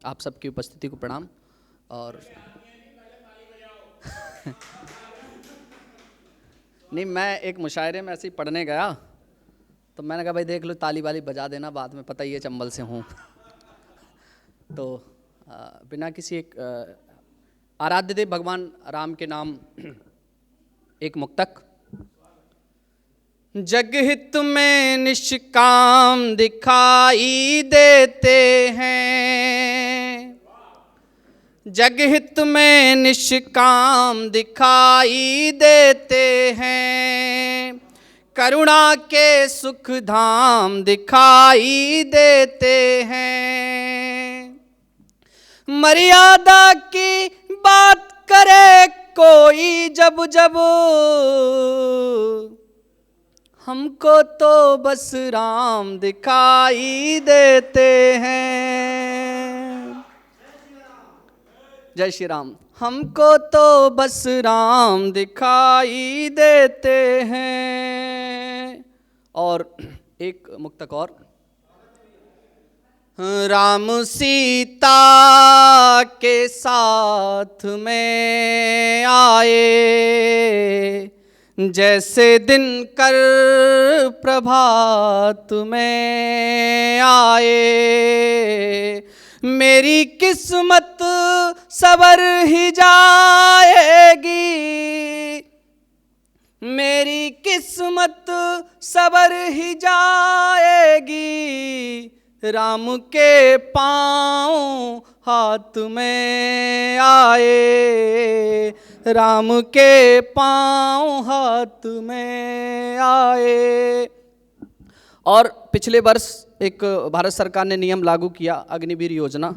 आप सबकी उपस्थिति को प्रणाम। और नहीं, मैं एक मुशायरे में ऐसे ही पढ़ने गया तो मैंने कहा भाई देख लो, ताली वाली बजा देना, बाद में पता ही है चंबल से हूँ। तो बिना किसी एक आराध्य देव भगवान राम के नाम एक मुक्तक। जगहित में निष्काम दिखाई देते हैं, जगहित में निष्काम दिखाई देते हैं, करुणा के सुख धाम दिखाई देते हैं। मर्यादा की बात करे कोई जब जब, हमको तो बस राम दिखाई देते हैं। जय श्री राम। हमको तो बस राम दिखाई देते हैं। और एक मुक्तक और। राम सीता के साथ में आए, जैसे दिन कर प्रभात में आए, मेरी किस्मत सवर ही जाएगी, मेरी किस्मत सवर ही जाएगी, राम के पाँव हाथ में आए, राम के पाँव हाथ में आए। और पिछले वर्ष एक भारत सरकार ने नियम लागू किया, अग्निवीर योजना।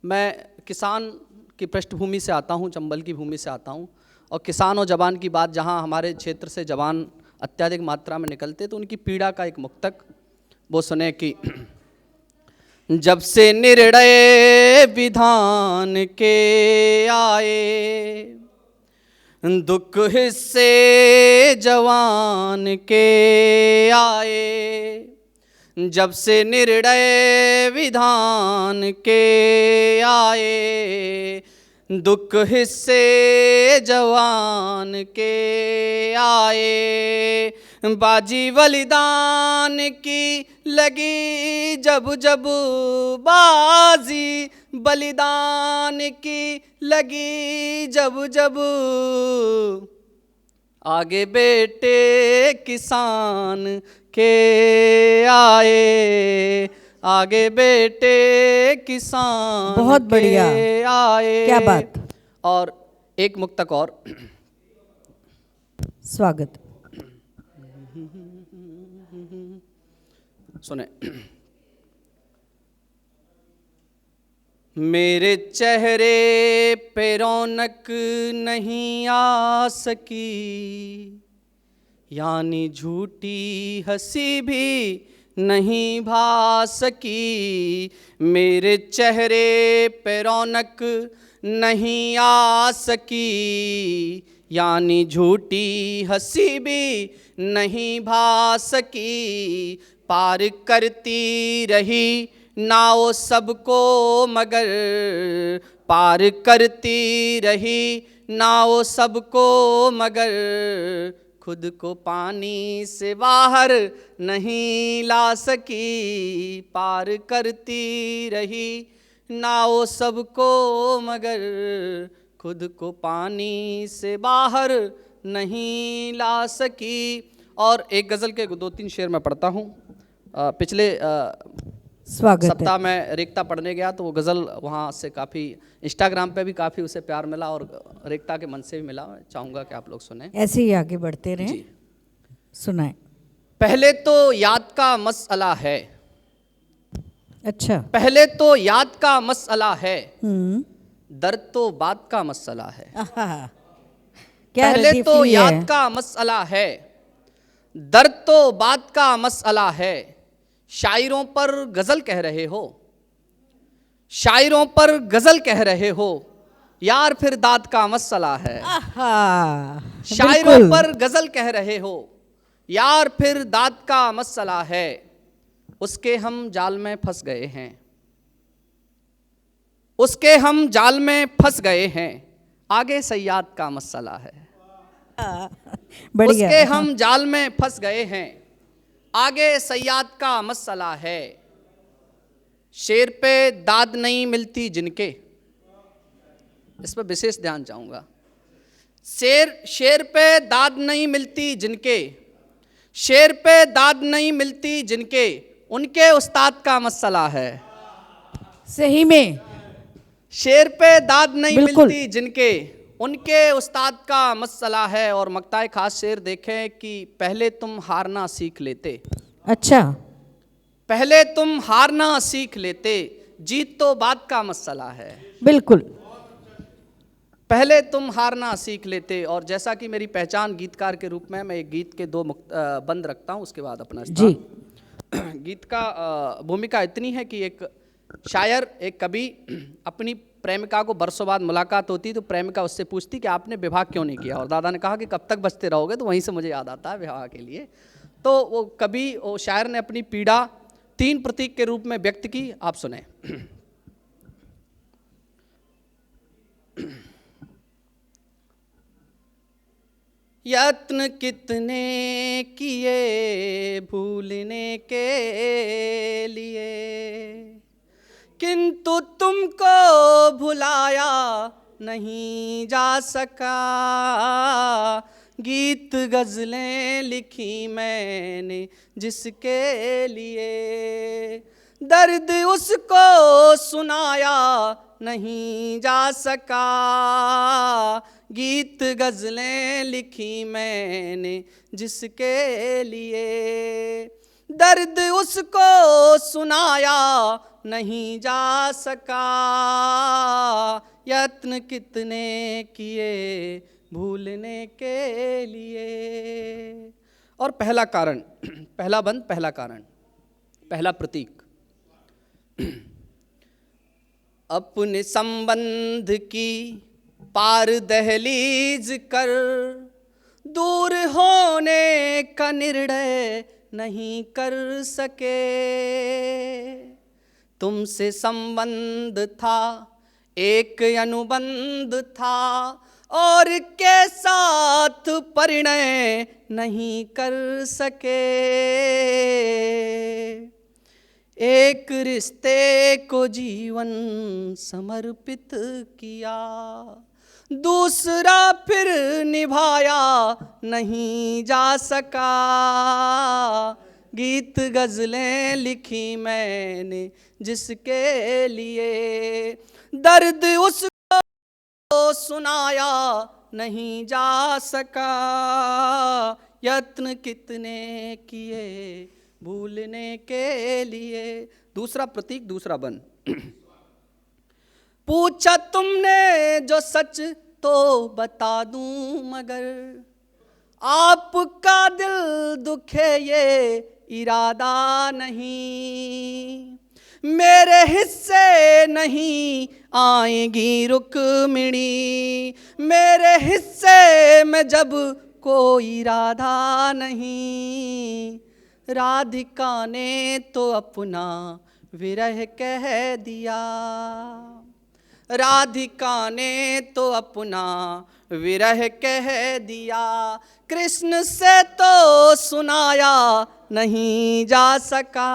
मैं किसान की पृष्ठभूमि से आता हूँ, चंबल की भूमि से आता हूँ, और किसान और जवान की बात जहाँ हमारे क्षेत्र से जवान अत्यधिक मात्रा में निकलते तो उनकी पीड़ा का एक मुक्तक वो सुने कि जब से निर्णय विधान के आए, दुख हिस्से जवान के आए, जब से निर्णय विधान के आए, दुख हिस्से जवान के आए, बाजी बलिदान की लगी जब जब बाजी, बलिदान की लगी जब जब, आगे बेटे किसान के आए, आगे बेटे किसान बहुत बढ़िया आए। क्या बात। और एक मुक्तक और। स्वागत। सुने। मेरे चेहरे पे रौनक नहीं आ सकी, यानी झूठी हंसी भी नहीं भा सकी, मेरे चेहरे पे रौनक नहीं आ सकी, यानी झूठी हंसी भी नहीं भा सकी, पार करती रही नाव सबको मगर, पार करती रही नाव सबको मगर, खुद को पानी से बाहर नहीं ला सकी, पार करती रही नाव सबको मगर, खुद को पानी से बाहर नहीं ला सकी। और एक गज़ल के 2-3 शेर मैं पढ़ता हूँ। पिछले सप्ताह में रेखता पढ़ने गया तो वो गज़ल वहाँ से काफ़ी, इंस्टाग्राम पे भी काफ़ी उसे प्यार मिला और रेखता के मन से भी मिला। चाहूँगा कि आप लोग सुने, ऐसे ही आगे बढ़ते रहें। सुनाए। पहले तो याद का मसला है, अच्छा, पहले तो याद का मसला है, दर्द तो बात का मसला है। क्या पहले तो याद का मसला है, दर्द तो बात का मसला है, शायरों पर गजल कह रहे हो, शायरों पर गजल कह रहे हो, यार फिर दाद का मसला है। शायरों पर गजल कह रहे हो, यार फिर दाद का मसला है, उसके हम जाल में फंस गए हैं। उसके हम जाल में फंस गए हैं, आगे सयाद का मसला है। बढ़िया। उसके हम जाल में फंस गए हैं, आगे सयाद का मसला है। शेर पे दाद नहीं मिलती जिनके, इस पर विशेष ध्यान चाहूंगा। शेर पे दाद नहीं मिलती जिनके, शेर पे दाद नहीं मिलती जिनके, उनके उस्ताद का मसला है। सही में शेर पे दाद नहीं बिल्कुल। मिलती जिनके, उनके उस्ताद का मसला है। और मक्ताए खास शेर देखें कि पहले तुम हारना सीख लेते, अच्छा, पहले तुम हारना सीख लेते, जीत तो बाद का मसला है। बिल्कुल। पहले तुम हारना सीख लेते। और जैसा कि मेरी पहचान गीतकार के रूप में, मैं एक गीत के दो बंद रखता हूँ, उसके बाद अपना जी। गीत का भूमिका इतनी है कि एक शायर, एक कवि अपनी प्रेमिका को बरसों बाद मुलाकात होती तो प्रेमिका उससे पूछती कि आपने विवाह क्यों नहीं किया, और दादा ने कहा कि कब तक बचते रहोगे। तो वहीं से मुझे याद आता है विवाह के लिए। तो वो कवि, वो शायर ने अपनी पीड़ा 3 प्रतीक के रूप में व्यक्त की। आप सुने। यत्न कितने किए भूलने के लिए, किंतु तुमको भुलाया नहीं जा सका। गीत गज़लें लिखी मैंने जिसके लिए, दर्द उसको सुनाया नहीं जा सका। गीत गज़लें लिखी मैंने जिसके लिए, दर्द उसको सुनाया नहीं जा सका। यत्न कितने किए भूलने के लिए। और पहला कारण, पहला बंद, पहला कारण, पहला प्रतीक, अपने संबंध की पार दहलीज कर दूर होने का निर्णय नहीं कर सके। तुमसे संबंध था, एक अनुबंध था, और के साथ परिणय नहीं कर सके। एक रिश्ते को जीवन समर्पित किया, दूसरा फिर निभाया नहीं जा सका। गीत गज़लें लिखी मैंने जिसके लिए, दर्द उसको सुनाया नहीं जा सका। यत्न कितने किए भूलने के लिए। दूसरा प्रतीक, दूसरा बन। पूछा तुमने जो सच तो बता दूं, मगर आपका दिल दुखे ये इरादा नहीं। मेरे हिस्से नहीं आएगी रुक्मिणी, मेरे हिस्से में जब कोई राधा नहीं। राधिका ने तो अपना विरह कह दिया, राधिका ने तो अपना विरह कह दिया। कृष्ण से तो सुनाया नहीं जा सका।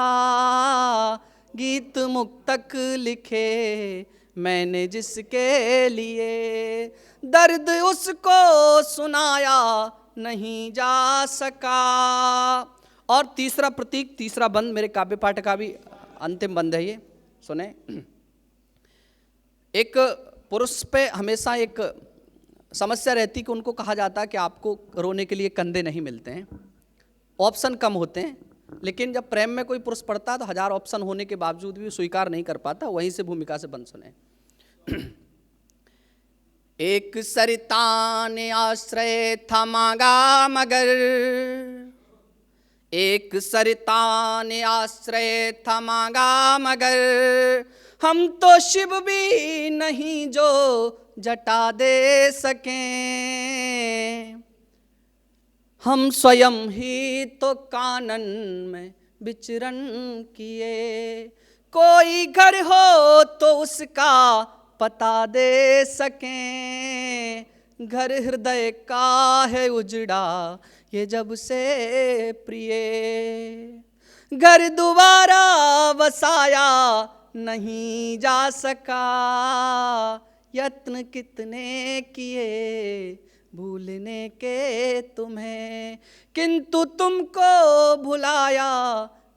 गीत मुक्तक लिखे मैंने जिसके लिए, दर्द उसको सुनाया नहीं जा सका। और तीसरा प्रतीक, तीसरा बंद, मेरे काव्य पाठ का भी अंतिम बंद है ये, सुने। एक पुरुष पे हमेशा एक समस्या रहती कि उनको कहा जाता है कि आपको रोने के लिए कंधे नहीं मिलते हैं, ऑप्शन कम होते हैं। लेकिन जब प्रेम में कोई पुरुष पड़ता है तो 1000 ऑप्शन होने के बावजूद भी स्वीकार नहीं कर पाता। वहीं से भूमिका से बंद सुने। एक सरिता ने आश्रय था मांगा मगर, एक सरिता ने आश्रय था मांगा मगर, हम तो शिव भी नहीं जो जटा दे सकें। हम स्वयं ही तो कानन में विचरण किए, कोई घर हो तो उसका पता दे सकें, घर हृदय का है उजड़ा ये जब से प्रिय, घर दोबारा बसाया नहीं जा सका, यत्न कितने किए भूलने के तुम्हें, किंतु तुमको भुलाया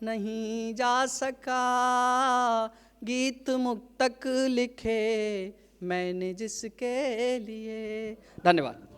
नहीं जा सका, गीत मुक्तक लिखे मैंने जिसके लिए। धन्यवाद।